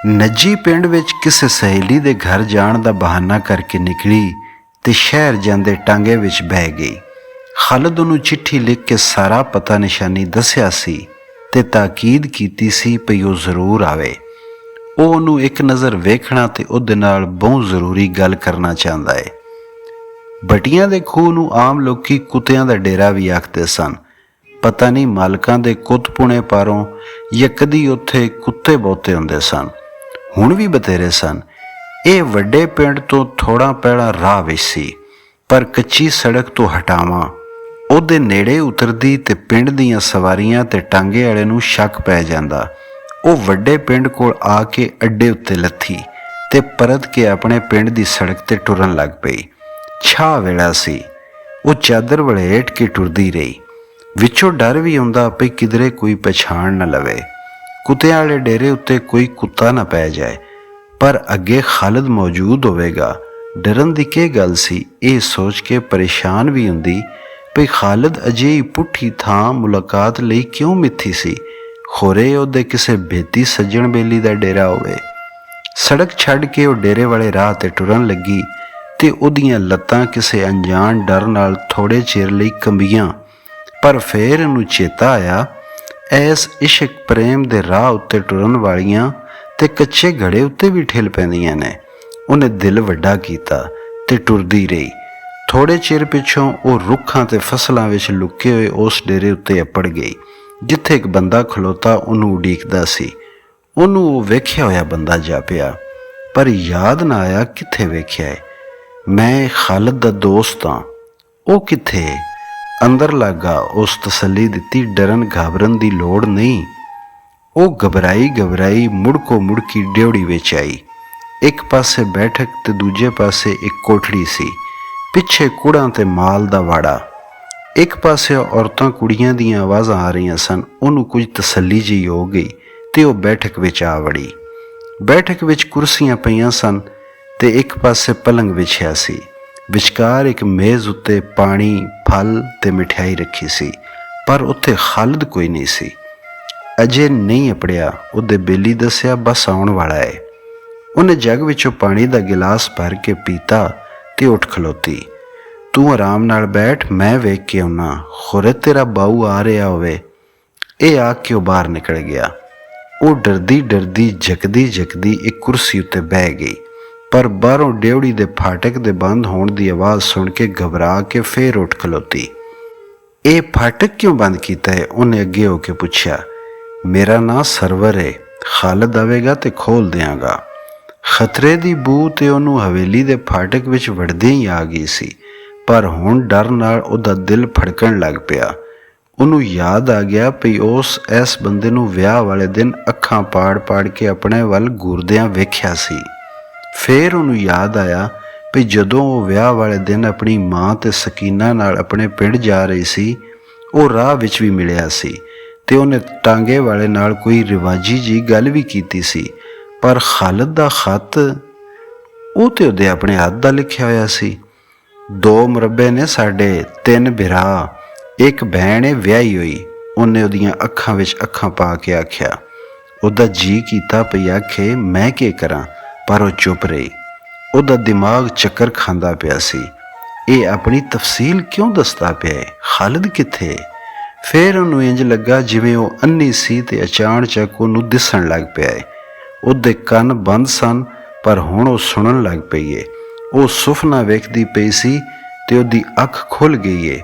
ਨੱਜੀ ਪਿੰਡ ਵਿੱਚ ਕਿਸੇ ਸਹੇਲੀ ਦੇ ਘਰ ਜਾਣ ਦਾ ਬਹਾਨਾ ਕਰਕੇ ਨਿਕਲੀ ਤੇ ਸ਼ਹਿਰ ਜਾਂਦੇ ਟਾਂਗੇ ਵਿੱਚ ਬਹਿ ਗਈ। ਖਾਲਿਦ ਉਹਨੂੰ ਚਿੱਠੀ ਲਿਖ ਕੇ ਸਾਰਾ ਪਤਾ ਨਿਸ਼ਾਨੀ ਦੱਸਿਆ ਸੀ ਤੇ ਤਾਕੀਦ ਕੀਤੀ ਸੀ ਭਈ ਉਹ ਜ਼ਰੂਰ ਆਵੇ। ਉਹ ਉਹਨੂੰ ਇੱਕ ਨਜ਼ਰ ਵੇਖਣਾ ਤੇ ਉਹਦੇ ਨਾਲ ਬਹੁਤ ਜ਼ਰੂਰੀ ਗੱਲ ਕਰਨਾ ਚਾਹੁੰਦਾ ਏ। ਬਟੀਆਂ ਦੇ ਖੂਹ ਨੂੰ ਆਮ ਲੋਕੀ ਕੁੱਤਿਆਂ ਦਾ ਡੇਰਾ ਵੀ ਆਖਦੇ ਸਨ। ਪਤਾ ਨਹੀਂ ਮਾਲਕਾਂ ਦੇ ਕੁੱਤਪੁਣੇ ਪਾਰੋਂ ਜਾਂ ਕਦੀ ਉੱਥੇ ਕੁੱਤੇ ਬਹੁਤੇ ਹੁੰਦੇ ਸਨ। ਹੁਣ ਵੀ ਬਥੇਰੇ ਸਨ। ਇਹ ਵੱਡੇ ਪਿੰਡ ਤੋਂ ਥੋੜ੍ਹਾ ਪਹਿਲਾਂ ਰਾਹ ਵਿੱਚ ਸੀ, ਪਰ ਕੱਚੀ ਸੜਕ ਤੋਂ ਹਟਾਵਾਂ ਉਹਦੇ ਨੇੜੇ ਉਤਰਦੀ ਤੇ ਪਿੰਡ ਦੀਆਂ ਸਵਾਰੀਆਂ ਤੇ ਟਾਂਗੇ ਵਾਲੇ ਨੂੰ ਸ਼ੱਕ ਪੈ ਜਾਂਦਾ। ਉਹ ਵੱਡੇ ਪਿੰਡ ਕੋਲ ਆ ਕੇ ਅੱਡੇ ਉੱਤੇ ਲੱਥੀ ਤੇ ਪਰਤ ਕੇ ਆਪਣੇ ਪਿੰਡ ਦੀ ਸੜਕ ਤੇ ਟੁਰਨ ਲੱਗ ਪਈ। ਛਾਹ ਵੇਲਾ ਸੀ। ਉਹ ਚਾਦਰ ਵਲੇਟ ਕੇ ਟੁਰਦੀ ਰਹੀ। ਵਿੱਚੋਂ ਡਰ ਵੀ ਆਉਂਦਾ ਪਈ ਕਿਧਰੇ ਕੋਈ ਪਛਾਣ ਨਾ ਲਵੇ, ਕੁੱਤਿਆਂ ਵਾਲੇ ਡੇਰੇ ਉੱਤੇ ਕੋਈ ਕੁੱਤਾ ਨਾ ਪੈ ਜਾਏ। ਪਰ ਅੱਗੇ ਖਾਲਿਦ ਮੌਜੂਦ ਹੋਵੇਗਾ, ਡਰਨ ਦੀ ਕੀ ਗੱਲ ਸੀ। ਇਹ ਸੋਚ ਕੇ ਪਰੇਸ਼ਾਨ ਵੀ ਹੁੰਦੀ ਭਈ ਖਾਲਿਦ ਅਜਿਹੀ ਪੁੱਠੀ ਥਾਂ ਮੁਲਾਕਾਤ ਲਈ ਕਿਉਂ ਮਿੱਥੀ ਸੀ। ਖੋਰੇ ਉਹਦੇ ਕਿਸੇ ਬੇਤੀ ਸੱਜਣ ਬੇਲੀ ਦਾ ਡੇਰਾ ਹੋਵੇ। ਸੜਕ ਛੱਡ ਕੇ ਉਹ ਡੇਰੇ ਵਾਲੇ ਰਾਹ ਤੇ ਟੁਰਨ ਲੱਗੀ ਤੇ ਉਹਦੀਆਂ ਲੱਤਾਂ ਕਿਸੇ ਅਣਜਾਣ ਡਰ ਨਾਲ ਥੋੜ੍ਹੇ ਚਿਰ ਲਈ ਕੰਬੀਆਂ। ਪਰ ਫੇਰ ਉਹਨੂੰ ਚੇਤਾ ਆਇਆ, ਐਸ ਇਸ਼ਕ ਪ੍ਰੇਮ ਦੇ ਰਾਹ ਉੱਤੇ ਟੁਰਨ ਵਾਲੀਆਂ ਤੇ ਕੱਚੇ ਘੜੇ ਉੱਤੇ ਵੀ ਠਿਲ ਪੈਂਦੀਆਂ ਨੇ। ਉਹਨੇ ਦਿਲ ਵੱਡਾ ਕੀਤਾ ਤੇ ਟੁਰਦੀ ਰਹੀ। ਥੋੜ੍ਹੇ ਚਿਰ ਪਿੱਛੋਂ ਉਹ ਰੁੱਖਾਂ ਤੇ ਫਸਲਾਂ ਵਿੱਚ ਲੁਕੇ ਹੋਏ ਉਸ ਡੇਰੇ ਉੱਤੇ ਅੱਪੜ ਗਈ, ਜਿੱਥੇ ਇੱਕ ਬੰਦਾ ਖਲੋਤਾ ਉਹਨੂੰ ਉਡੀਕਦਾ ਸੀ। ਉਹਨੂੰ ਉਹ ਵੇਖਿਆ ਹੋਇਆ ਬੰਦਾ ਜਾਪਿਆ, ਪਰ ਯਾਦ ਨਾ ਆਇਆ ਕਿੱਥੇ ਵੇਖਿਆ ਏ। ਮੈਂ ਖਾਲਿਦ ਦਾ ਦੋਸਤ ਹਾਂ। ਉਹ ਕਿੱਥੇ? ਅੰਦਰ ਲੱਗਾ ਉਸ ਤਸੱਲੀ ਦਿੱਤੀ, ਡਰਨ ਘਾਬਰਨ ਦੀ ਲੋੜ ਨਹੀਂ। ਉਹ ਘਬਰਾਈ ਮੁੜਕੋ ਮੁੜਕੀ ਡਿਉੜੀ ਵਿੱਚ ਆਈ। ਇੱਕ ਪਾਸੇ ਬੈਠਕ ਤੇ ਦੂਜੇ ਪਾਸੇ ਇੱਕ ਕੋਠੜੀ ਸੀ। ਪਿੱਛੇ ਕੁੜਾਂ ਤੇ ਮਾਲ ਦਾ ਵਾੜਾ। ਇੱਕ ਪਾਸੇ ਔਰਤਾਂ ਕੁੜੀਆਂ ਦੀਆਂ ਆਵਾਜ਼ਾਂ ਆ ਰਹੀਆਂ ਸਨ। ਉਹਨੂੰ ਕੁਝ ਤਸੱਲੀ ਜਿਹੀ ਹੋ ਗਈ ਤੇ ਉਹ ਬੈਠਕ ਵਿੱਚ ਆ ਵੜੀ। ਬੈਠਕ ਵਿੱਚ ਕੁਰਸੀਆਂ ਪਈਆਂ ਸਨ ਤੇ ਇੱਕ ਪਾਸੇ ਪਲੰਘ ਵਿਛਿਆ ਸੀ। ਵਿਚਕਾਰ ਇੱਕ ਮੇਜ਼ ਉੱਤੇ ਪਾਣੀ, ਫਲ ਤੇ ਮਿਠਾਈ ਰੱਖੀ ਸੀ, ਪਰ ਉੱਥੇ ਖਾਲਿਦ ਕੋਈ ਨਹੀਂ ਸੀ। ਅਜੇ ਨਹੀਂ ਅਪੜਿਆ, ਉਹਦੇ ਬੇਲੀ ਦੱਸਿਆ, ਬਸ ਆਉਣ ਵਾਲਾ ਏ। ਉਹਨੇ ਜੱਗ ਵਿੱਚੋਂ ਪਾਣੀ ਦਾ ਗਿਲਾਸ ਭਰ ਕੇ ਪੀਤਾ ਤੇ ਉੱਠ ਖਲੋਤੀ। ਤੂੰ ਆਰਾਮ ਨਾਲ ਬੈਠ, ਮੈਂ ਵੇਖ ਕੇ ਆਉਣਾ, ਖੁਰੇ ਤੇਰਾ ਬਾਊ ਆ ਰਿਹਾ ਹੋਵੇ। ਇਹ ਆਖ ਕੇ ਉਹ ਬਾਹਰ ਨਿਕਲ ਗਿਆ। ਉਹ ਡਰਦੀ ਜਕਦੀ ਇੱਕ ਕੁਰਸੀ ਉੱਤੇ ਬਹਿ ਗਈ, ਪਰ ਬਾਹਰੋਂ ਡਿਉੜੀ ਦੇ ਫਾਟਕ ਦੇ ਬੰਦ ਹੋਣ ਦੀ ਆਵਾਜ਼ ਸੁਣ ਕੇ ਘਬਰਾ ਕੇ ਫੇਰ ਉੱਠ ਖਲੋਤੀ। ਇਹ ਫਾਟਕ ਕਿਉਂ ਬੰਦ ਕੀਤਾ ਹੈ? ਉਹਨੇ ਅੱਗੇ ਹੋ ਕੇ ਪੁੱਛਿਆ। ਮੇਰਾ ਨਾਂ ਸਰਵਰ ਹੈ, ਖਾਲਿਦ ਆਵੇਗਾ ਤੇ ਖੋਲ ਦਿਆਂਗਾ। ਖਤਰੇ ਦੀ ਬੂ ਤੇ ਉਹਨੂੰ ਹਵੇਲੀ ਦੇ ਫਾਟਕ ਵਿੱਚ ਵੜਦੇ ਹੀ ਆ ਗਈ ਸੀ, ਪਰ ਹੁਣ ਡਰ ਨਾਲ ਉਹਦਾ ਦਿਲ ਫੜਕਣ ਲੱਗ ਪਿਆ। ਉਹਨੂੰ ਯਾਦ ਆ ਗਿਆ ਭਈ ਇਸ ਬੰਦੇ ਨੂੰ ਵਿਆਹ ਵਾਲੇ ਦਿਨ ਅੱਖਾਂ ਪਾੜ ਕੇ ਆਪਣੇ ਵੱਲ ਘੂਰਦਿਆਂ ਵੇਖਿਆ ਸੀ। ਫੇਰ ਉਹਨੂੰ ਯਾਦ ਆਇਆ ਭਈ ਜਦੋਂ ਉਹ ਵਿਆਹ ਵਾਲੇ ਦਿਨ ਆਪਣੀ ਮਾਂ ਤੇ ਸਕੀਨਾ ਨਾਲ ਆਪਣੇ ਪਿੰਡ ਜਾ ਰਹੀ ਸੀ, ਉਹ ਰਾਹ ਵਿੱਚ ਵੀ ਮਿਲਿਆ ਸੀ ਤੇ ਉਹਨੇ ਟਾਂਗੇ ਵਾਲੇ ਨਾਲ ਕੋਈ ਰਿਵਾਜੀ ਜੀ ਗੱਲ ਵੀ ਕੀਤੀ ਸੀ। ਪਰ ਖਾਲਿਦ ਦਾ ਖੱਤ, ਉਹ ਤੇ ਉਹਦੇ ਆਪਣੇ ਹੱਥ ਦਾ ਲਿਖਿਆ ਹੋਇਆ ਸੀ। 2 ਮੁਰੱਬੇ ਨੇ ਸਾਡੇ, 3 ਭਰਾ, ਇੱਕ ਭੈਣ ਏ ਵਿਆਹੀ ਹੋਈ। ਉਹਨੇ ਉਹਦੀਆਂ ਅੱਖਾਂ ਵਿੱਚ ਅੱਖਾਂ ਪਾ ਕੇ ਆਖਿਆ। ਉਹਦਾ ਜੀ ਕੀਤਾ ਪਈ ਆਖੇ ਮੈਂ ਕੀ ਕਰਾਂ, ਪਰ ਉਹ ਚੁੱਪ ਰਹੀ। ਉਹਦਾ ਦਿਮਾਗ ਚੱਕਰ ਖਾਂਦਾ ਪਿਆ ਸੀ। ਇਹ ਆਪਣੀ ਤਫਸੀਲ ਕਿਉਂ ਦੱਸਦਾ ਪਿਆ ਏ? ਖਾਲਿਦ ਕਿੱਥੇ? ਫੇਰ ਉਹਨੂੰ ਇੰਜ ਲੱਗਾ ਜਿਵੇਂ ਉਹ ਅੰਨੀ ਸੀ ਤੇ ਅਚਾਨਚੱਕ ਉਹਨੂੰ ਦਿਸਣ ਲੱਗ ਪਿਆ ਏ। ਉਹਦੇ ਕੰਨ ਬੰਦ ਸਨ, ਪਰ ਹੁਣ ਉਹ ਸੁਣਨ ਲੱਗ ਪਈ ਏ। ਉਹ ਸੁਫਨਾ ਵੇਖਦੀ ਪਈ ਸੀ ਤੇ ਉਹਦੀ ਅੱਖ ਖੁੱਲ੍ਹ ਗਈ ਏ,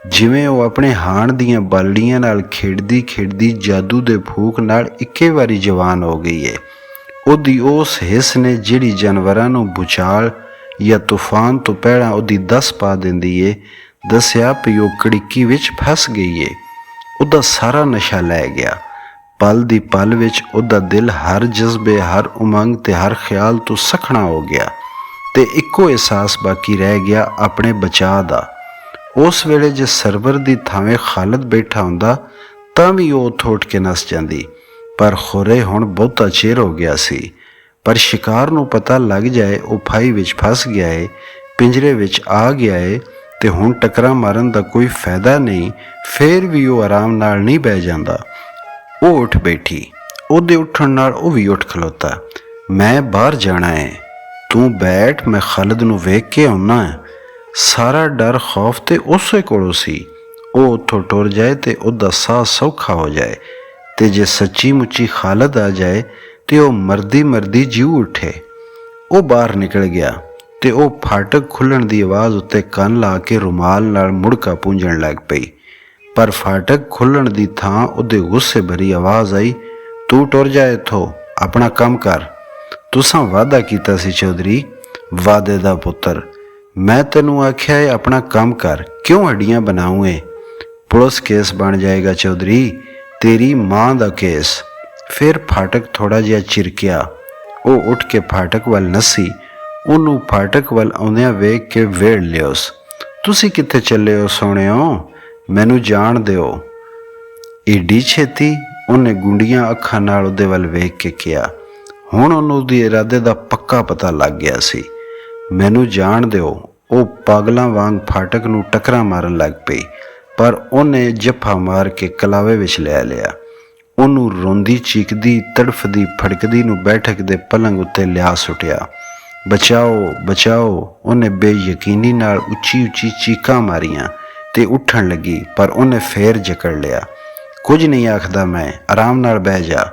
ਜਿਵੇਂ ਉਹ ਆਪਣੇ ਹਾਣ ਦੀਆਂ ਬਾਲੀਆਂ ਨਾਲ ਖੇਡਦੀ ਜਾਦੂ ਦੇ ਫੂਕ ਨਾਲ ਇੱਕੇ ਵਾਰੀ ਜਵਾਨ ਹੋ ਗਈ ਏ। ਉਹਦੀ ਉਸ ਹਿੱਸ ਨੇ ਜਿਹੜੀ ਜਾਨਵਰਾਂ ਨੂੰ ਭੂਚਾਲ ਜਾਂ ਤੂਫਾਨ ਤੋਂ ਪਹਿਲਾਂ ਉਹਦੀ ਦੱਸ ਪਾ ਦਿੰਦੀ ਏ, ਦੱਸਿਆ ਵੀ ਉਹ ਕੜਿੱਕੀ ਵਿੱਚ ਫਸ ਗਈ ਏ। ਉਹਦਾ ਸਾਰਾ ਨਸ਼ਾ ਲੈ ਗਿਆ। ਪਲ ਦੀ ਪਲ ਵਿੱਚ ਉਹਦਾ ਦਿਲ ਹਰ ਜਜ਼ਬੇ, ਹਰ ਉਮੰਗ ਤੇ ਹਰ ਖਿਆਲ ਤੋਂ ਸਖਣਾ ਹੋ ਗਿਆ ਤੇ ਇੱਕੋ ਅਹਿਸਾਸ ਬਾਕੀ ਰਹਿ ਗਿਆ ਆਪਣੇ ਬਚਾਅ ਦਾ। ਉਸ ਵੇਲੇ ਜੇ ਸਰਵਰ ਦੀ ਥਾਵੇਂ ਖਾਲਿਦ ਬੈਠਾ ਹੁੰਦਾ ਤਾਂ ਵੀ ਉਹ ਉੱਥੋਂ ਉੱਠ ਕੇ ਨੱਸ ਜਾਂਦੀ, ਪਰ ਖੁਰੇ ਹੁਣ ਬਹੁਤਾ ਚਿਰ ਹੋ ਗਿਆ ਸੀ। ਪਰ ਸ਼ਿਕਾਰ ਨੂੰ ਪਤਾ ਲੱਗ ਜਾਏ ਉਹ ਫਾਈ ਵਿੱਚ ਫਸ ਗਿਆ ਏ, ਪਿੰਜਰੇ ਵਿੱਚ ਆ ਗਿਆ ਏ ਤੇ ਹੁਣ ਟੱਕਰਾਂ ਮਾਰਨ ਦਾ ਕੋਈ ਫਾਇਦਾ ਨਹੀਂ। ਫੇਰ ਵੀ ਉਹ ਆਰਾਮ ਨਾਲ ਨਹੀਂ ਬਹਿ ਜਾਂਦਾ। ਉਹ ਉੱਠ ਬੈਠੀ। ਉਹਦੇ ਉੱਠਣ ਨਾਲ ਉਹ ਵੀ ਉੱਠ ਖਲੋਤਾ। ਮੈਂ ਬਾਹਰ ਜਾਣਾ ਹੈ, ਤੂੰ ਬੈਠ, ਮੈਂ ਖਾਲਿਦ ਨੂੰ ਵੇਖ ਕੇ ਆਉਣਾ। ਸਾਰਾ ਡਰ ਖੌਫ ਤੇ ਉਸੇ ਕੋਲੋਂ ਸੀ, ਉਹ ਉੱਥੋਂ ਟੁਰ ਜਾਏ ਤੇ ਉਹਦਾ ਸਾਹ ਸੌਖਾ ਹੋ ਜਾਏ, ਤੇ ਜੇ ਸੱਚੀ ਮੁੱਚੀ ਖਾਲਿਦ ਆ ਜਾਏ ਤੇ ਉਹ ਮਰਦੀ ਮਰਦੀ ਜੀਉ ਉੱਠੇ। ਉਹ ਬਾਹਰ ਨਿਕਲ ਗਿਆ ਤੇ ਉਹ ਫਾਟਕ ਖੁੱਲ੍ਹਣ ਦੀ ਆਵਾਜ਼ ਉੱਤੇ ਕੰਨ ਲਾ ਕੇ ਰੁਮਾਲ ਨਾਲ ਮੁੜਕਾ ਪੂੰਝਣ ਲੱਗ ਪਈ। ਪਰ ਫਾਟਕ ਖੁੱਲ੍ਹਣ ਦੀ ਥਾਂ ਉਹਦੇ ਗੁੱਸੇ ਭਰੀ ਆਵਾਜ਼ ਆਈ, ਤੂੰ ਟੁਰ ਜਾ ਇੱਥੋਂ, ਆਪਣਾ ਕੰਮ ਕਰ। ਤੁਸਾਂ ਵਾਅਦਾ ਕੀਤਾ ਸੀ ਚੌਧਰੀ, ਵਾਅਦੇ ਦਾ ਪੁੱਤਰ, ਮੈਂ ਤੈਨੂੰ ਆਖਿਆ ਏ ਆਪਣਾ ਕੰਮ ਕਰ, ਕਿਉਂ ਹੱਡੀਆਂ ਬਣਾਉਂ ਏ? ਪੁਲਿਸ ਕੇਸ ਬਣ ਜਾਏਗਾ ਚੌਧਰੀ, ਤੇਰੀ ਮਾਂ ਦਾ ਕੇਸ। ਫਿਰ ਫਾਟਕ ਥੋੜ੍ਹਾ ਜਿਹਾ ਚਿਰਕਿਆ। ਉਹ ਉੱਠ ਕੇ ਫਾਟਕ ਵੱਲ ਨੱਸੀ। ਉਹਨੂੰ ਫਾਟਕ ਵੱਲ ਆਉਂਦਿਆਂ ਵੇਖ ਕੇ ਵੇੜ ਲਿਓਸ। ਤੁਸੀਂ ਕਿੱਥੇ ਚੱਲੇ ਹੋ ਸੋਹਣਿਓ, ਮੈਨੂੰ ਜਾਣ ਦਿਓ। ਏਡੀ ਛੇਤੀ? ਉਹਨੇ ਗੁੰਡੀਆਂ ਅੱਖਾਂ ਨਾਲ ਉਹਦੇ ਵੱਲ ਵੇਖ ਕੇ ਕਿਹਾ। ਹੁਣ ਉਹਨੂੰ ਉਹਦੇ ਇਰਾਦੇ ਦਾ ਪੱਕਾ ਪਤਾ ਲੱਗ ਗਿਆ ਸੀ। ਮੈਨੂੰ ਜਾਣ ਦਿਓ। ਉਹ ਪਾਗਲਾਂ ਵਾਂਗ ਫਾਟਕ ਨੂੰ ਟੱਕਰਾਂ ਮਾਰਨ ਲੱਗ ਪਈ, ਪਰ ਉਹਨੇ ਜੱਫਾ ਮਾਰ ਕੇ ਕਲਾਵੇ ਵਿੱਚ ਲੈ ਲਿਆ। ਉਹਨੂੰ ਰੋਂਦੀ ਚੀਕਦੀ ਤੜਫਦੀ ਫੜਕਦੀ ਨੂੰ ਬੈਠਕ ਦੇ ਪਲੰਗ ਉੱਤੇ ਲਿਆ ਸੁੱਟਿਆ। ਬਚਾਓ ਬਚਾਓ, ਉਹਨੇ ਬੇਯਕੀਨੀ ਨਾਲ ਉੱਚੀ ਉੱਚੀ ਚੀਕਾਂ ਮਾਰੀਆਂ ਤੇ ਉੱਠਣ ਲੱਗੀ, ਪਰ ਉਹਨੇ ਫੇਰ ਜਕੜ ਲਿਆ। ਕੁਝ ਨਹੀਂ ਆਖਦਾ ਮੈਂ, ਆਰਾਮ ਨਾਲ ਬਹਿ ਜਾ।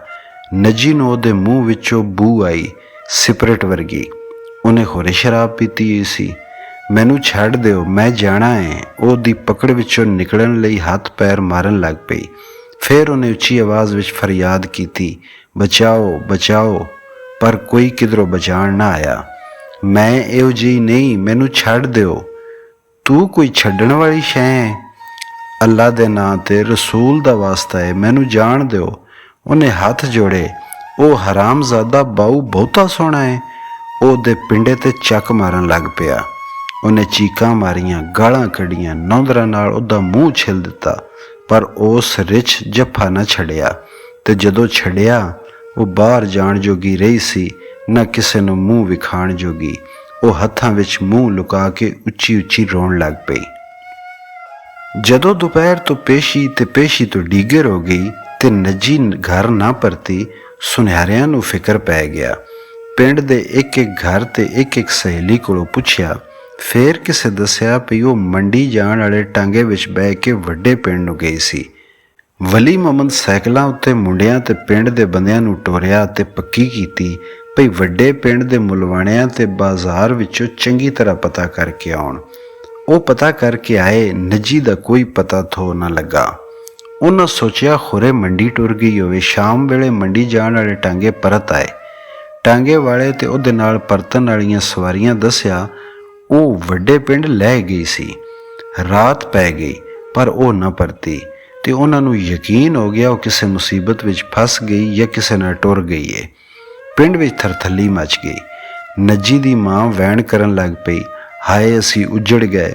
ਨੱਜੀ ਨੂੰ ਉਹਦੇ ਮੂੰਹ ਵਿੱਚੋਂ ਬੂ ਆਈ, ਸਿਪਰਟ ਵਰਗੀ। ਉਹਨੇ ਹੋਰੇ ਸ਼ਰਾਬ ਪੀਤੀ ਹੋਈ ਸੀ। ਮੈਨੂੰ ਛੱਡ ਦਿਓ, ਮੈਂ ਜਾਣਾ ਹੈ। ਉਹਦੀ ਪਕੜ ਵਿੱਚੋਂ ਨਿਕਲਣ ਲਈ ਹੱਥ ਪੈਰ ਮਾਰਨ ਲੱਗ ਪਈ। ਫਿਰ ਉਹਨੇ ਉੱਚੀ ਆਵਾਜ਼ ਵਿੱਚ ਫਰਿਆਦ ਕੀਤੀ, ਬਚਾਓ ਬਚਾਓ, ਪਰ ਕੋਈ ਕਿਧਰੋਂ ਬਚਾਉਣ ਨਾ ਆਇਆ। ਮੈਂ ਇਹੋ ਜਿਹੀ ਨਹੀਂ, ਮੈਨੂੰ ਛੱਡ ਦਿਓ। ਤੂੰ ਕੋਈ ਛੱਡਣ ਵਾਲੀ ਸ਼ੈ ਹੈ? ਅੱਲਾ ਦੇ ਨਾਂ 'ਤੇ, ਰਸੂਲ ਦਾ ਵਾਸਤਾ ਹੈ, ਮੈਨੂੰ ਜਾਣ ਦਿਓ। ਉਹਨੇ ਹੱਥ ਜੋੜੇ। ਉਹ ਹਰਾਮਜ਼ਾਦਾ ਬਾਊ ਬਹੁਤਾ ਸੋਹਣਾ ਹੈ। ਉਹ ਉਹਦੇ ਪਿੰਡੇ 'ਤੇ ਚੱਕ ਮਾਰਨ ਲੱਗ ਪਿਆ। ਉਹਨੇ ਚੀਕਾਂ ਮਾਰੀਆਂ, ਗਾਲਾਂ ਕੱਢੀਆਂ, ਨੌਂਦਰਾਂ ਨਾਲ ਉਹਦਾ ਮੂੰਹ ਛਿੱਲ ਦਿੱਤਾ, ਪਰ ਉਸ ਰਿਛ ਜੱਫਾ ਨਾ ਛੱਡਿਆ। ਤੇ ਜਦੋਂ ਛੱਡਿਆ, ਉਹ ਬਾਹਰ ਜਾਣ ਜੋਗੀ ਰਹੀ ਸੀ, ਨਾ ਕਿਸੇ ਨੂੰ ਮੂੰਹ ਵਿਖਾਣ ਜੋਗੀ। ਉਹ ਹੱਥਾਂ ਵਿੱਚ ਮੂੰਹ ਲੁਕਾ ਕੇ ਉੱਚੀ ਉੱਚੀ ਰੋਣ ਲੱਗ ਪਈ। ਜਦੋਂ ਦੁਪਹਿਰ ਤੋਂ ਪੇਸ਼ੀ ਤੇ ਪੇਸ਼ੀ ਤੋਂ ਡੀਗਰ ਹੋ ਗਈ ਤੇ ਨੱਜੀ ਘਰ ਨਾ ਪਰਤੀ, ਸੁਨਿਆਰਿਆਂ ਨੂੰ ਫਿਕਰ ਪੈ ਗਿਆ। ਪਿੰਡ ਦੇ ਇੱਕ ਇੱਕ ਘਰ ਤੇ ਇੱਕ ਇੱਕ ਸਹੇਲੀ ਕੋਲੋਂ ਪੁੱਛਿਆ। ਫੇਰ ਕਿਸੇ ਦੱਸਿਆ ਵੀ ਉਹ ਮੰਡੀ ਜਾਣ ਵਾਲੇ ਟਾਂਗੇ ਵਿੱਚ ਬਹਿ ਕੇ ਵੱਡੇ ਪਿੰਡ ਨੂੰ ਗਈ ਸੀ। ਵਲੀ ਮੁਹੰਮਦ ਸਾਈਕਲਾਂ ਉੱਤੇ ਮੁੰਡਿਆਂ ਤੇ ਪਿੰਡ ਦੇ ਬੰਦਿਆਂ ਨੂੰ ਟੋਰਿਆ ਤੇ ਪੱਕੀ ਕੀਤੀ ਭਈ ਵੱਡੇ ਪਿੰਡ ਦੇ ਮੁਲਵਾਣਿਆਂ ਤੇ ਬਾਜ਼ਾਰ ਵਿੱਚੋਂ ਚੰਗੀ ਤਰ੍ਹਾਂ ਪਤਾ ਕਰਕੇ ਆਉਣ। ਉਹ ਪਤਾ ਕਰਕੇ ਆਏ, ਨੱਜੀ ਦਾ ਕੋਈ ਪਤਾ ਥੋ ਨਾ ਲੱਗਾ। ਉਹਨਾਂ ਸੋਚਿਆ ਖੁਰੇ ਮੰਡੀ ਟੁਰ ਗਈ ਹੋਵੇ। ਸ਼ਾਮ ਵੇਲੇ ਮੰਡੀ ਜਾਣ ਵਾਲੇ ਟਾਂਗੇ ਪਰਤ ਆਏ। ਟਾਂਗੇ ਵਾਲੇ ਤੇ ਉਹਦੇ ਨਾਲ ਪਰਤਣ ਵਾਲੀਆਂ ਸਵਾਰੀਆਂ ਦੱਸਿਆ ਉਹ ਵੱਡੇ ਪਿੰਡ ਲੈ ਗਈ ਸੀ। ਰਾਤ ਪੈ ਗਈ ਪਰ ਉਹ ਨਾ ਪਰਤੀ, ਤੇ ਉਹਨਾਂ ਨੂੰ ਯਕੀਨ ਹੋ ਗਿਆ ਉਹ ਕਿਸੇ ਮੁਸੀਬਤ ਵਿੱਚ ਫਸ ਗਈ ਜਾਂ ਕਿਸੇ ਨਾਲ ਟੁਰ ਗਈ ਏ। ਪਿੰਡ ਵਿੱਚ ਥਰਥੱਲੀ ਮਚ ਗਈ। ਨੱਜੀ ਦੀ ਮਾਂ ਵੈਣ ਕਰਨ ਲੱਗ ਪਈ, ਹਾਏ ਅਸੀਂ ਉੱਜੜ ਗਏ।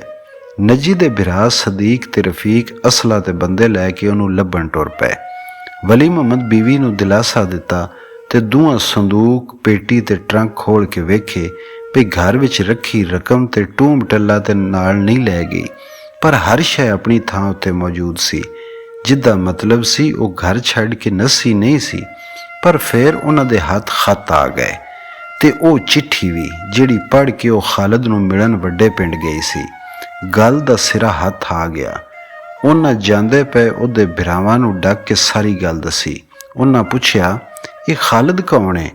ਨੱਜੀ ਦੇ ਭਰਾ ਸਦੀਕ ਤੇ ਰਫੀਕ ਅਸਲਾ ਤੇ ਬੰਦੇ ਲੈ ਕੇ ਉਹਨੂੰ ਲੱਭਣ ਟੁਰ ਪਏ। ਵਲੀ ਮੁਹੰਮਦ ਬੀਵੀ ਨੂੰ ਦਿਲਾਸਾ ਦਿੱਤਾ ਤੇ ਦੋਵਾਂ ਸੰਦੂਕ, ਪੇਟੀ ਤੇ ਟਰੰਕ ਖੋਲ੍ਹ ਕੇ ਵੇਖੇ ਵੀ ਘਰ ਵਿੱਚ ਰੱਖੀ ਰਕਮ ਤੇ ਟੂਮ ਟੱਲਾ ਤੇ ਨਾਲ ਨਹੀਂ ਲੈ ਗਈ, ਪਰ ਹਰ ਸ਼ੈ ਆਪਣੀ ਥਾਂ ਉੱਤੇ ਮੌਜੂਦ ਸੀ। ਜਿੱਦਾਂ ਮਤਲਬ ਸੀ ਉਹ ਘਰ ਛੱਡ ਕੇ ਨੱਸੀ ਨਹੀਂ ਸੀ। ਪਰ ਫਿਰ ਉਹਨਾਂ ਦੇ ਹੱਥ ਖੱਤ ਆ ਗਏ ਤੇ ਉਹ ਚਿੱਠੀ ਵੀ, ਜਿਹੜੀ ਪੜ੍ਹ ਕੇ ਉਹ ਖਾਲਿਦ ਨੂੰ ਮਿਲਣ ਵੱਡੇ ਪਿੰਡ ਗਈ ਸੀ। ਗੱਲ ਦਾ ਸਿਰਾ ਹੱਥ ਆ ਗਿਆ। ਉਹਨਾਂ ਜਾਂਦੇ ਪਏ ਉਹਦੇ ਭਰਾਵਾਂ ਨੂੰ ਡੱਕ ਕੇ ਸਾਰੀ ਗੱਲ ਦੱਸੀ। ਉਹਨਾਂ ਪੁੱਛਿਆ, ਇਹ ਖਾਲਿਦ ਕੌਣ ਹੈ?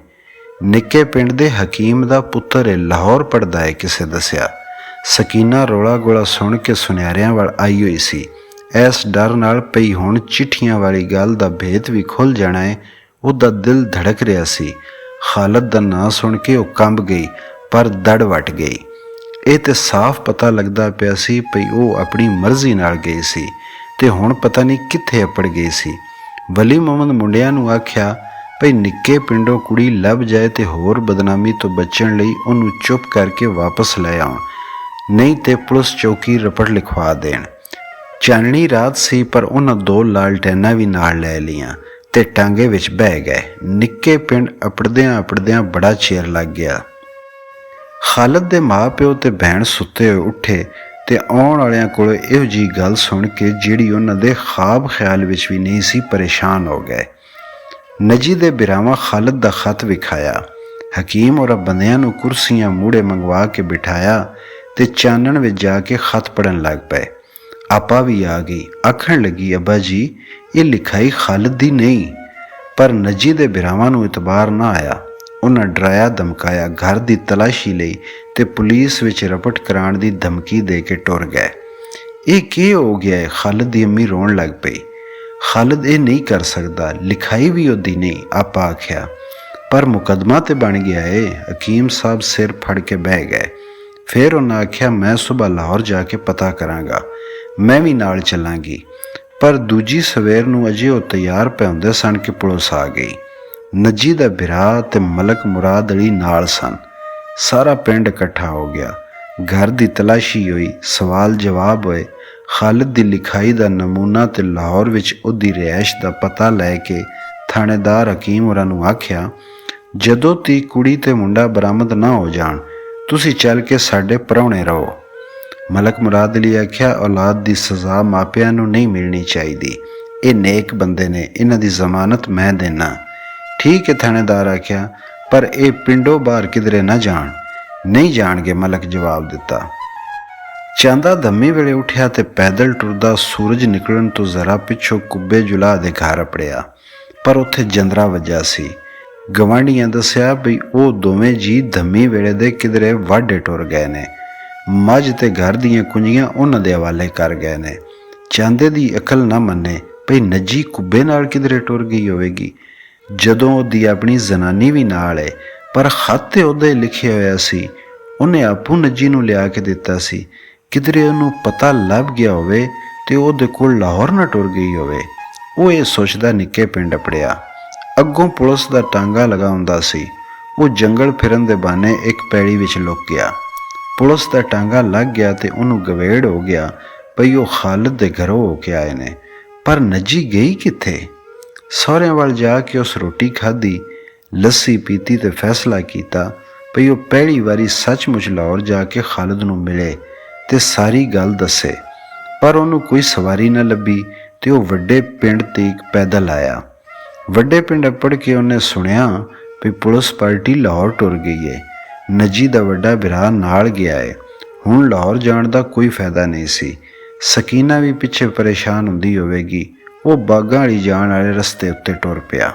ਨਿੱਕੇ ਪਿੰਡ ਦੇ ਹਕੀਮ ਦਾ ਪੁੱਤਰ ਹੈ, ਲਾਹੌਰ ਪੜ੍ਹਦਾ ਹੈ, ਕਿਸੇ ਦੱਸਿਆ। ਸਕੀਨਾ ਰੌਲਾ ਗੋਲਾ ਸੁਣ ਕੇ ਸੁਨਿਆਰਿਆਂ ਵੱਲ ਆਈ ਹੋਈ ਸੀ। ਇਸ ਡਰ ਨਾਲ ਪਈ ਹੁਣ ਚਿੱਠੀਆਂ ਵਾਲੀ ਗੱਲ ਦਾ ਭੇਤ ਵੀ ਖੁੱਲ੍ਹ ਜਾਣਾ ਹੈ, ਉਹਦਾ ਦਿਲ ਧੜਕ ਰਿਹਾ ਸੀ। ਖਾਲਿਦ ਦਾ ਨਾਂ ਸੁਣ ਕੇ ਉਹ ਕੰਬ ਗਈ, ਪਰ ਦੜ ਵੱਟ ਗਈ। ਇਹ ਤੇ ਸਾਫ਼ ਪਤਾ ਲੱਗਦਾ ਪਿਆ ਸੀ ਭਈ ਉਹ ਆਪਣੀ ਮਰਜ਼ੀ ਨਾਲ ਗਈ ਸੀ ਤੇ ਹੁਣ ਪਤਾ ਨਹੀਂ ਕਿੱਥੇ ਅਪੜ ਗਈ ਸੀ। ਵਲੀ ਮੁਹੰਮਦ ਮੁੰਡਿਆਂ ਨੂੰ ਆਖਿਆ ਭਈ ਨਿੱਕੇ ਪਿੰਡੋਂ ਕੁੜੀ ਲੱਭ ਜਾਏ ਤੇ ਹੋਰ ਬਦਨਾਮੀ ਤੋਂ ਬਚਣ ਲਈ ਉਹਨੂੰ ਚੁੱਪ ਕਰਕੇ ਵਾਪਸ ਲੈ ਆਉਣ, ਨਹੀਂ ਤੇ ਪੁਲਿਸ ਚੌਕੀ ਰਪਟ ਲਿਖਵਾ ਦੇਣ। ਚਾਨਣੀ ਰਾਤ ਸੀ, ਪਰ ਉਹਨਾਂ 2 ਲਾਲਟੈਨਾਂ ਵੀ ਨਾਲ ਲੈ ਲਈਆਂ ਤੇ ਟਾਂਗੇ ਵਿੱਚ ਬਹਿ ਗਏ। ਨਿੱਕੇ ਪਿੰਡ ਅਪੜਦਿਆਂ ਅਪੜਦਿਆਂ ਬੜਾ ਚਿਰ ਲੱਗ ਗਿਆ। ਖਾਲਿਦ ਦੇ ਮਾਂ ਪਿਓ ਤੇ ਭੈਣ ਸੁੱਤੇ ਹੋਏ ਉੱਠੇ ਤੇ ਆਉਣ ਵਾਲਿਆਂ ਕੋਲੋਂ ਇਹੋ ਜਿਹੀ ਗੱਲ ਸੁਣ ਕੇ ਜਿਹੜੀ ਉਹਨਾਂ ਦੇ ਖਾਬ ਖਿਆਲ ਵਿੱਚ ਵੀ ਨਹੀਂ ਸੀ, ਪਰੇਸ਼ਾਨ ਹੋ ਗਏ। ਨਜੀ ਦੇ ਬਿਰਾਵਾਂ ਖਾਲਿਦ ਦਾ ਖਤ ਵਿਖਾਇਆ। ਹਕੀਮ ਔਰ ਬੰਦਿਆਂ ਨੂੰ ਕੁਰਸੀਆਂ ਮੂਹਰੇ ਮੰਗਵਾ ਕੇ ਬਿਠਾਇਆ ਤੇ ਚਾਨਣ ਵਿੱਚ ਜਾ ਕੇ ਖਤ ਪੜ੍ਹਨ ਲੱਗ ਪਏ। ਆਪਾ ਵੀ ਆ ਗਈ। ਆਖਣ ਲੱਗੀ, ਅੱਬਾ ਜੀ, ਇਹ ਲਿਖਾਈ ਖਾਲਿਦ ਦੀ ਨਹੀਂ। ਪਰ ਨਜੀ ਦੇ ਬਿਰਾਵਾਂ ਨੂੰ ਇਤਬਾਰ ਨਾ ਆਇਆ। ਉਹਨਾਂ ਡਰਾਇਆ ਧਮਕਾਇਆ, ਘਰ ਦੀ ਤਲਾਸ਼ੀ ਲਈ ਤੇ ਪੁਲਿਸ ਵਿੱਚ ਰਪਟ ਕਰਾਉਣ ਦੀ ਧਮਕੀ ਦੇ ਕੇ ਟੁਰ ਗਏ। ਇਹ ਕੀ ਹੋ ਗਿਆ ਹੈ? ਖਾਲਿਦ ਦੀ ਅੰਮੀ ਰੋਣ ਲੱਗ ਪਈ। ਖਾਲਿਦ ਇਹ ਨਹੀਂ ਕਰ ਸਕਦਾ, ਲਿਖਾਈ ਵੀ ਉਹਦੀ ਨਹੀਂ, ਆਪਾ ਆਖਿਆ। ਪਰ ਮੁਕੱਦਮਾ ਤੇ ਬਣ ਗਿਆ ਏ। ਹਕੀਮ ਸਾਹਿਬ ਸਿਰ ਫੜ ਕੇ ਬਹਿ ਗਏ। ਫਿਰ ਉਹਨਾਂ ਆਖਿਆ, ਮੈਂ ਸੁਬਾਹ ਲਾਹੌਰ ਜਾ ਕੇ ਪਤਾ ਕਰਾਂਗਾ, ਮੈਂ ਵੀ ਨਾਲ ਚੱਲਾਂਗੀ। ਪਰ ਦੂਜੀ ਸਵੇਰ ਨੂੰ ਅਜੇ ਉਹ ਤਿਆਰ ਪਏ ਹੁੰਦੇ ਸਨ ਕਿ ਪੁਲਿਸ ਆ ਗਈ। ਨਜੀ ਦਾ ਬਿਰਾ ਤੇ ਮਲਕ ਮੁਰਾਦ ਅਲੀ ਨਾਲ ਸਨ। ਸਾਰਾ ਪਿੰਡ ਇਕੱਠਾ ਹੋ ਗਿਆ। ਘਰ ਦੀ ਤਲਾਸ਼ੀ ਹੋਈ, ਸਵਾਲ ਜਵਾਬ ਹੋਏ। ਖਾਲਿਦ ਦੀ ਲਿਖਾਈ ਦਾ ਨਮੂਨਾ ਤੇ ਲਾਹੌਰ ਵਿੱਚ ਉਹਦੀ ਰਿਹਾਇਸ਼ ਦਾ ਪਤਾ ਲੈ ਕੇ ਥਾਣੇਦਾਰ ਹਕੀਮ ਹੋਰਾਂ ਨੂੰ ਆਖਿਆ, ਜਦੋਂ ਤੀ ਕੁੜੀ ਤੇ ਮੁੰਡਾ ਬਰਾਮਦ ਨਾ ਹੋ ਜਾਣ, ਤੁਸੀਂ ਚੱਲ ਕੇ ਸਾਡੇ ਪ੍ਰਾਹੁਣੇ ਰਹੋ। ਮਲਕ ਮੁਰਾਦ ਅਲੀ ਆਖਿਆ, ਔਲਾਦ ਦੀ ਸਜ਼ਾ ਮਾਪਿਆਂ ਨੂੰ ਨਹੀਂ ਮਿਲਣੀ ਚਾਹੀਦੀ। ਇਹ ਨੇਕ ਬੰਦੇ ਨੇ, ਇਹਨਾਂ ਦੀ ਜ਼ਮਾਨਤ ਮੈਂ ਦੇਣਾ। ਠੀਕ ਹੈ, ਥਾਣੇਦਾਰ ਆਖਿਆ, ਪਰ ਇਹ ਪਿੰਡੋਂ ਬਾਹਰ ਕਿਧਰੇ ਨਾ ਜਾਣ। ਨਹੀਂ ਜਾਣਗੇ, ਮਲਕ ਜਵਾਬ ਦਿੱਤਾ। ਚਾਂਦਾ ਧੰਮੀ ਵੇਲੇ ਉੱਠਿਆ ਤੇ ਪੈਦਲ ਟੁਰਦਾ ਸੂਰਜ ਨਿਕਲਣ ਤੋਂ ਜ਼ਰਾ ਪਿੱਛੋਂ ਕੁੱਬੇ ਜੁਲਾ ਦੇ ਘਰ ਅਪੜਿਆ, ਪਰ ਉੱਥੇ ਜੰਦਰਾ ਵੱਜਾ ਸੀ। ਗਵਾਂਢੀਆਂ ਦੱਸਿਆ ਬਈ ਉਹ ਦੋਵੇਂ ਜੀ ਧੰਮੀ ਵੇਲੇ ਦੇ ਕਿਧਰੇ ਵਾਢੇ ਟੁਰ ਗਏ ਨੇ। ਮੱਝ ਤੇ ਘਰ ਦੀਆਂ ਕੁੰਜੀਆਂ ਉਹਨਾਂ ਦੇ ਹਵਾਲੇ ਕਰ ਗਏ ਨੇ। ਚਾਂਦੇ ਦੀ ਅਕਲ ਨਾ ਮੰਨੇ ਭਈ ਨਜੀ ਕੁੱਬੇ ਨਾਲ ਕਿਧਰੇ ਟੁਰ ਗਈ ਹੋਵੇਗੀ, ਜਦੋਂ ਉਹਦੀ ਆਪਣੀ ਜ਼ਨਾਨੀ ਵੀ ਨਾਲ ਹੈ। ਪਰ ਖਤ ਤੇ ਉਹਦੇ ਲਿਖਿਆ ਹੋਇਆ ਸੀ, ਉਹਨੇ ਆਪੂ ਨਜੀ ਨੂੰ ਲਿਆ ਕੇ ਦਿੱਤਾ ਸੀ। ਕਿਧਰੇ ਉਹਨੂੰ ਪਤਾ ਲੱਭ ਗਿਆ ਹੋਵੇ ਤੇ ਉਹਦੇ ਕੋਲ ਲਾਹੌਰ ਨਾ ਟੁਰ ਗਈ ਹੋਵੇ। ਉਹ ਇਹ ਸੋਚਦਾ ਨਿੱਕੇ ਪਿੰਡ ਅਪੜਿਆ। ਅੱਗੋਂ ਪੁਲਿਸ ਦਾ ਟਾਂਗਾ ਲਗਾ ਹੁੰਦਾ ਸੀ। ਉਹ ਜੰਗਲ ਫਿਰਨ ਦੇ ਬਹਾਨੇ ਇੱਕ ਪੈੜੀ ਵਿੱਚ ਲੁਕ ਗਿਆ। ਪੁਲਿਸ ਦਾ ਟਾਂਗਾ ਲੱਗ ਗਿਆ ਤੇ ਉਹਨੂੰ ਗਵੇੜ ਹੋ ਗਿਆ ਭਈ ਉਹ ਖਾਲਿਦ ਦੇ ਘਰੋਂ ਹੋ ਕੇ ਆਏ ਨੇ। ਪਰ ਨਜੀ ਗਈ ਕਿੱਥੇ? ਸਹੁਰਿਆਂ ਵੱਲ ਜਾ ਕੇ ਉਸ ਰੋਟੀ ਖਾਧੀ, ਲੱਸੀ ਪੀਤੀ ਤੇ ਫੈਸਲਾ ਕੀਤਾ ਭਈ ਉਹ ਪਹਿਲੀ ਵਾਰੀ ਸੱਚਮੁੱਚ ਲਾਹੌਰ ਜਾ ਕੇ ਖਾਲਿਦ ਨੂੰ ਮਿਲੇ ਤੇ ਸਾਰੀ ਗੱਲ ਦੱਸੇ। ਪਰ ਉਹਨੂੰ ਕੋਈ ਸਵਾਰੀ ਨਾ ਲੱਭੀ ਤੇ ਉਹ ਵੱਡੇ ਪਿੰਡ ਤੀਕ ਪੈਦਲ ਆਇਆ। ਵੱਡੇ ਪਿੰਡ ਅਪੜ ਕੇ ਉਹਨੇ ਸੁਣਿਆ ਵੀ ਪੁਲਿਸ ਪਾਰਟੀ ਲਾਹੌਰ ਟੁਰ ਗਈ ਹੈ। ਨਜੀ ਦਾ ਵੱਡਾ ਭਰਾ ਨਾਲ ਗਿਆ ਹੈ। ਹੁਣ ਲਾਹੌਰ ਜਾਣ ਦਾ ਕੋਈ ਫਾਇਦਾ ਨਹੀਂ ਸੀ। ਸਕੀਨਾ ਵੀ ਪਿੱਛੇ ਪਰੇਸ਼ਾਨ ਹੁੰਦੀ ਹੋਵੇਗੀ। ਉਹ ਬਾਗਾਂ ਵਾਲੀ ਜਾਣ ਵਾਲੇ ਰਸਤੇ ਉੱਤੇ ਟੁਰ ਪਿਆ।